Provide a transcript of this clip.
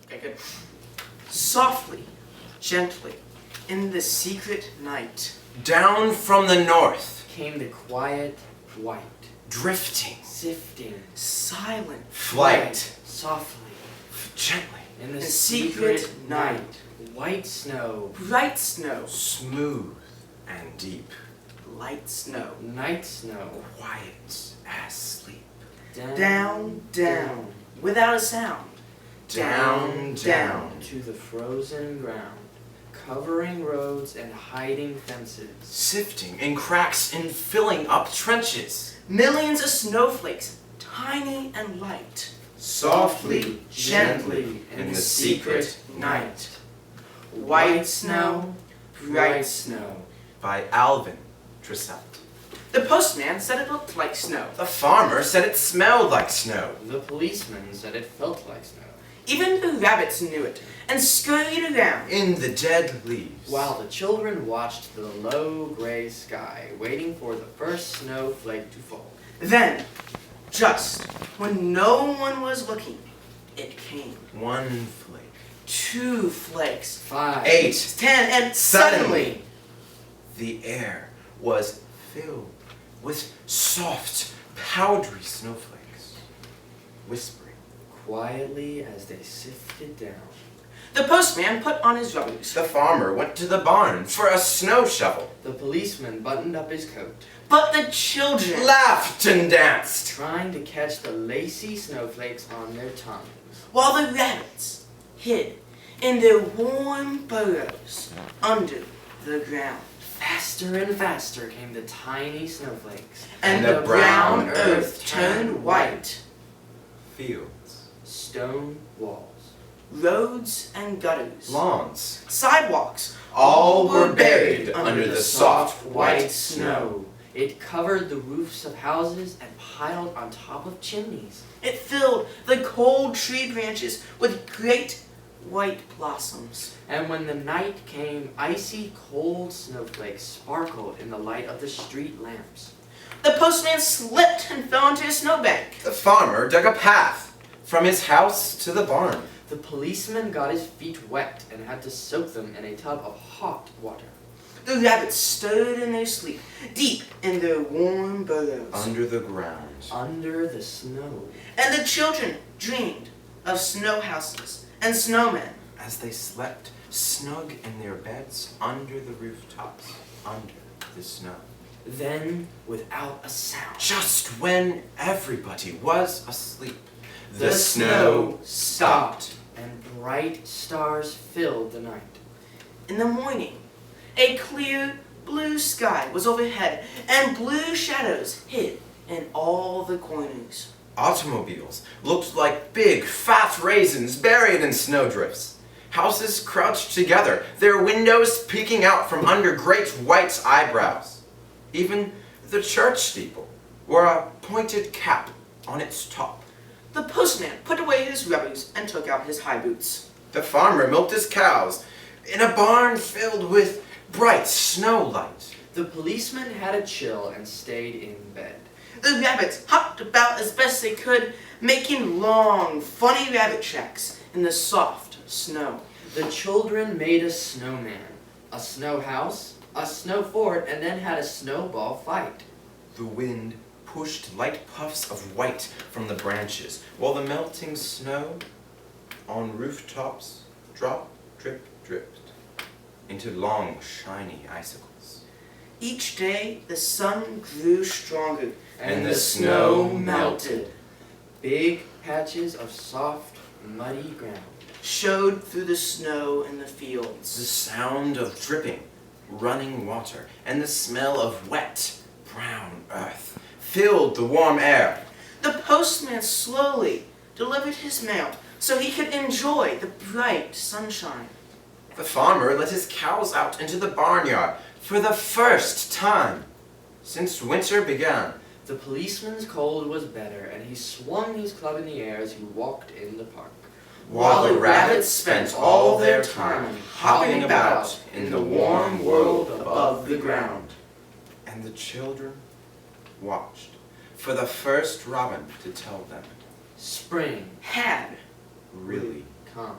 Okay, good. Softly, gently, in the secret night, down from the north came the quiet white, drifting, sifting, silent flight, softly, gently, in the secret secret night, white snow, bright snow, smooth and deep, light snow, night snow, quiet as sleep, down, down, without a sound, down, down, to the frozen ground, covering roads and hiding fences, sifting in cracks and filling up trenches, millions of snowflakes, tiny and light, softly, gently, in the secret night. White snow, bright snow. By Alvin Trissett. The postman said it looked like snow. The farmer said it smelled like snow. The policeman said it felt like snow. Even the rabbits knew it and scurried around In the dead leaves. While the children watched the low gray sky, waiting for the first snowflake to fall. Then, just when no one was looking, it came. 1 flake. 2 flakes, 5, 8. 10, and suddenly, The air was filled with soft, powdery snowflakes, whispering. quietly as they sifted down. the postman put on his rubbers. The farmer went to the barn for a snow shovel, The policeman buttoned up his coat, But the children, laughed and danced. trying to catch the lacy snowflakes on their tongues. while the rabbits hid in their warm burrows under the ground. Faster and faster came the tiny snowflakes. And the brown earth turned white. Fields, Stone walls, Roads and gutters, lawns, sidewalks, all were buried under the soft white snow. It covered the roofs of houses and piled on top of chimneys. It filled the cold tree branches with great white blossoms. And when the night came, icy cold snowflakes sparkled in the light of the street lamps. The postman slipped and fell into a snowbank. The farmer dug a path from his house to the barn. The policeman got his feet wet and had to soak them in a tub of hot water. The rabbits stirred in their sleep, deep in their warm burrows. Under the ground. Under the snow. And the children dreamed of snow houses and snowmen. As they slept snug in their beds under the rooftops, under the snow. Then, without a sound, Just when everybody was asleep, the snow stopped and bright stars filled the night. In the morning, a clear blue sky was overhead, and blue shadows hid in all the corners. Automobiles looked like big, fat raisins buried in snowdrifts. Houses crouched together, their windows peeking out from under great white eyebrows. Even the church steeple wore a pointed cap on its top. The postman put away his rubbers and took out his high boots. The farmer milked his cows in a barn filled with bright snow light. The policeman had a chill and stayed in bed. The rabbits hopped about as best they could, making long, funny rabbit tracks in the soft snow. The children made a snowman, a snow house, a snow fort, and then had a snowball fight. The wind pushed light puffs of white from the branches, while the melting snow on rooftops drop, drip, dripped into long, shiny icicles. Each day the sun grew stronger, And the snow melted. Big patches of soft, muddy ground. showed through the snow in the The fields. sound of dripping, running water, and the smell of wet, brown earth filled the warm air. The postman slowly delivered his mail so he could enjoy the bright sunshine. The farmer let his cows out into the barnyard for the first time since winter began. The policeman's cold was better, and he swung his club in the air as he walked in the park. While the rabbits spent all their time hopping about in the warm world above the ground. And the children watched for the first robin to tell them, Spring Had really come.